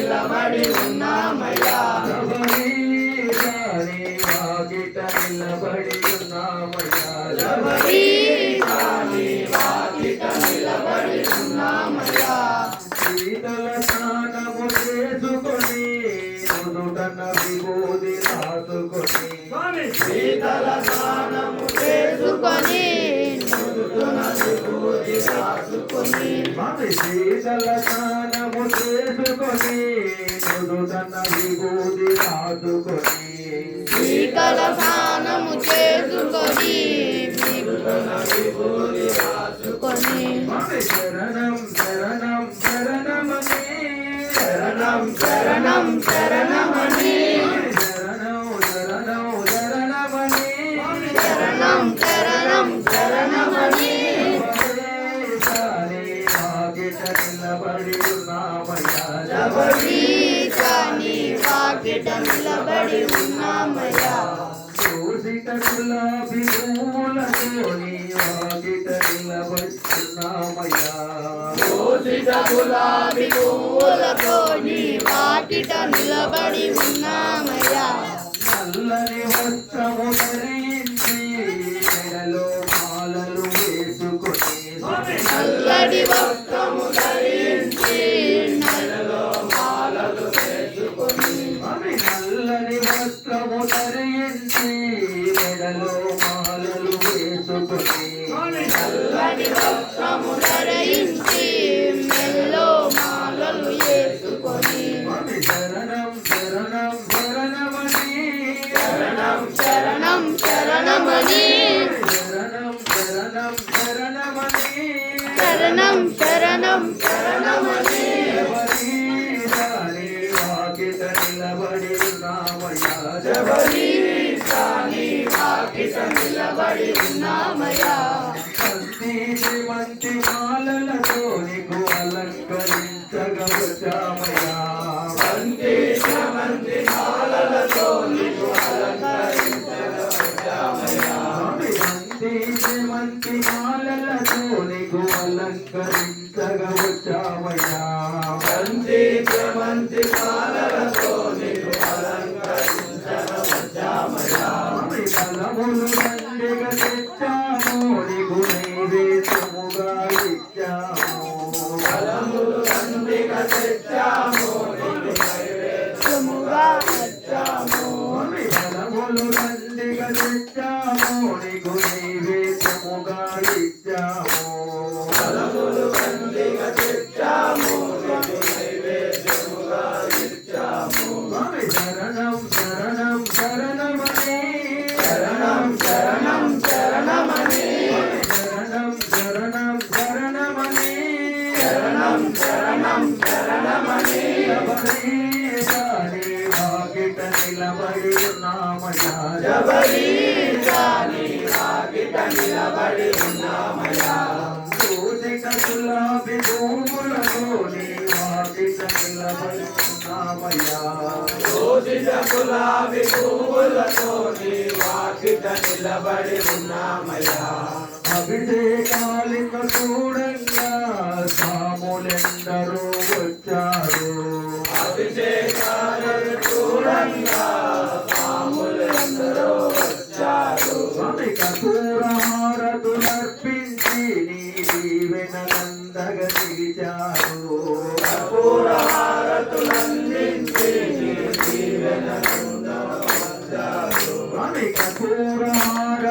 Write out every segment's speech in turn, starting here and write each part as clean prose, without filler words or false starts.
నిలబడి ఉన్నామయ్యా వాకిట నిలబడి ఉన్నామయ్యా వాకిట నిలబడి ఉన్నామయ్యా శీతల స్నానము చేసుకొని నుదుటన విభూది రాసుకొని శీతల స్నానము చేసుకొని నుదుటన విభూది రాసుకొని శీతల స్నానము చేసుకొని నుదుటన విభూది రాసుకొని శీతల స్నానము చేసుకొని నుదుటన విభూది రాసుకొని శరణం శరణం శరణమని శరణం శరణం శరణమని శరణం శరణం శరణమని శరణం శరణం శరణమని వాకిట నిలబడి ఉన్నామయ్యా శబరీశాని వాకిట నిలబడి ఉన్నామయ్యా దోసిట గులాబీ పూలతోని వాకిట నిలబడి ఉన్నామయ్యా దోసిట గులాబీ పువ్వులతోని వాకిట నిలబడి ఉన్నామయ్యా నల్లని వస్త్రము ధరించి మెడలో మాలలు వేసుకొని నల్లటి వస్త్రము ధరించి నెలలో మాలలు వేసుకొని నల్లని వస్త్రము ధరించి మెడలో మాలలు వేసుకొని నల్లటి వస్త్రము ధరించి మెల్లో మాలలు వేసుకొని శరణం శరణం శరణమని శరణం శరణం శరణమని శరణం శరణం శరణమని శరణం శరణం శరణమని శబరీశాని వాకిట నిలబడి ఉన్నామయ్యా శబరీశాని వాకిట నిలబడి ఉన్నామయ్యా మంచి మాలలతో నీకు అలంకరించగా వచ్చామయ్యా మంచి మాలలతో నీకు అలంకరించగా వచ్చామయ్యా మంచి మాలలతో నీకు అలంకరించగా వచ్చామయ్యా మంచి మాలలతో నీకు అలంకరించగా వచ్చామయ్యా ఫలములు దండిగా తెచ్చాము నీకు నైవేద్యముగా ఇచ్చాము ఫలములు దండిగా తెచ్చాము నీకు నైవేద్యముగా వచ్చాము ఫలములు దండిగా తెచ్చాము నీకు నైవేద్యముగా ఇచ్చాము ఫలములు దండిగా తెచ్చాము నీకు నైవేద్యముగా ఇచ్చాము శరణం శరణం శరణమని శరణం శరణం శరణమని శరణం శరణం శరణమని శరణం శరణం శరణమని శబరీశాని వాకిట నిలబడి ఉన్నామయ్యా శబరీశాని వాకిట నిలబడి ఉన్నామయ్యా దోసిట గులాబీ పువ్వులతోని వాకిట నిలబడి ఉన్నామయ్యా దోసిట గులాబీ పువ్వులతోని వాకిట నిలబడి ఉన్నామయ్యా అభిషేకాలిక చూడంగా సాములెందరూ వచ్చారు అభిషేకాలను చూడంగా స్వాములందరూ వచ్చారు కపూరహారతులర్పించి నీ దీవెనలందగా నిలిచారు కర్పూరహారతులందించి నీ దీవెనలందరూ వచ్చారు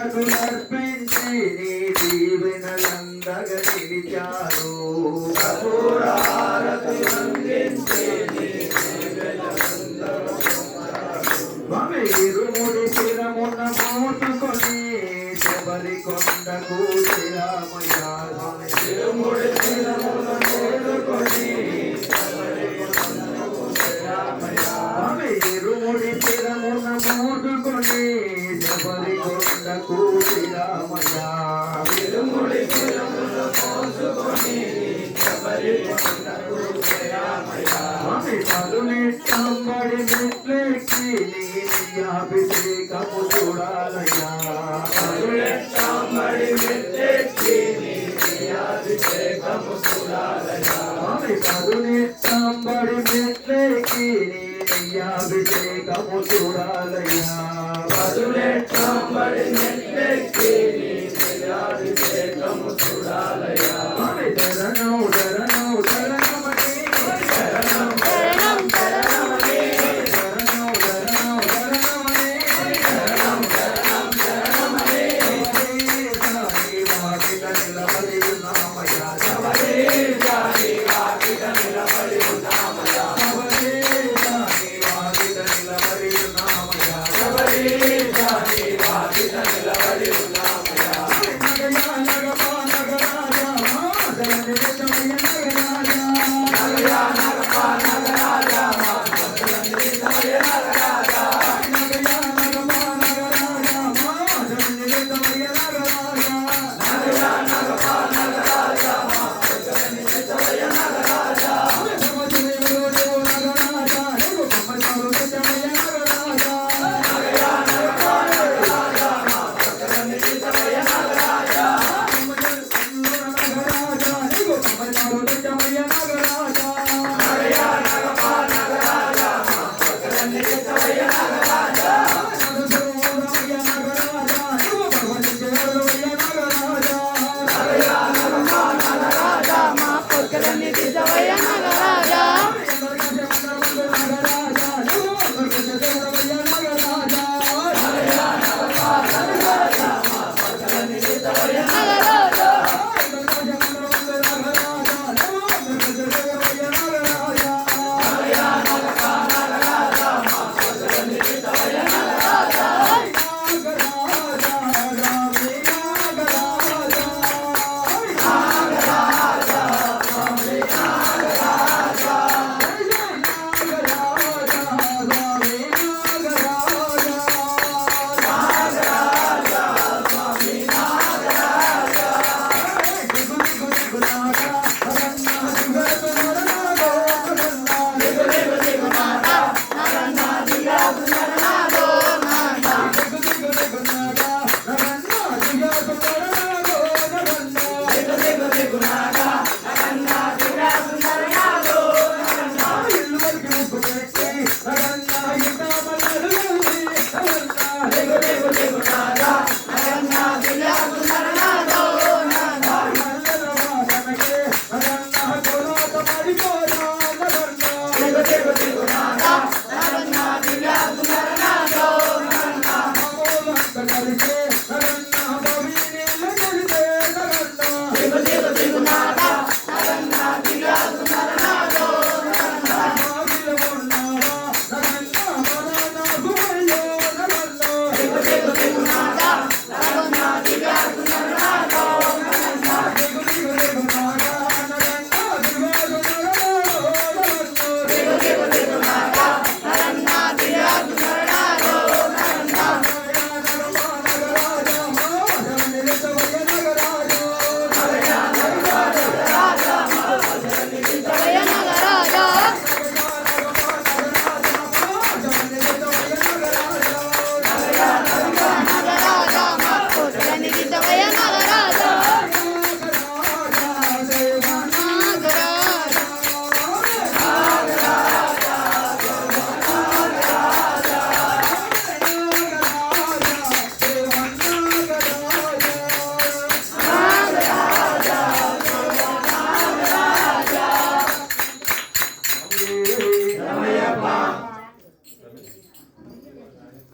కపూరహారతులర్పించి నీ దీవెనలందగా నిలిచారు కర్పూరహారతులందించి నీ దీవెనలందరూ ఇరుముడి శిరమున మోసుకొని శబరి కొండకు శ్రీరామయ్యా తిరుముడి శిరమున మోసుకొని శబరి కొండకు శ్రీరామయ్యా ఇరుముడి శిరమున మోసుకొని శబరి కొండకు శ్రీరామయ్యా తిరుముడి శిరమున మోసుకొని శబరి కొండకు శ్రీరామయ్యా పలునిట్టంబడి మెట్లెక్కి నీ అభిషేకము చూడాలయ్యా పలునెట్టాంబడి మెట్లెక్కి నీ అభిషేకము చూడాలయ్యా పలునిట్టంబడి మెట్లెక్కి మెట్లెక్కి నీ నెయ్యాభిషేకము చూడాలయ్యా పదునెట్లంబడి మెట్లెక్కి నీ నెయ్యాభిషేకము చూడాలయ్యా శరణం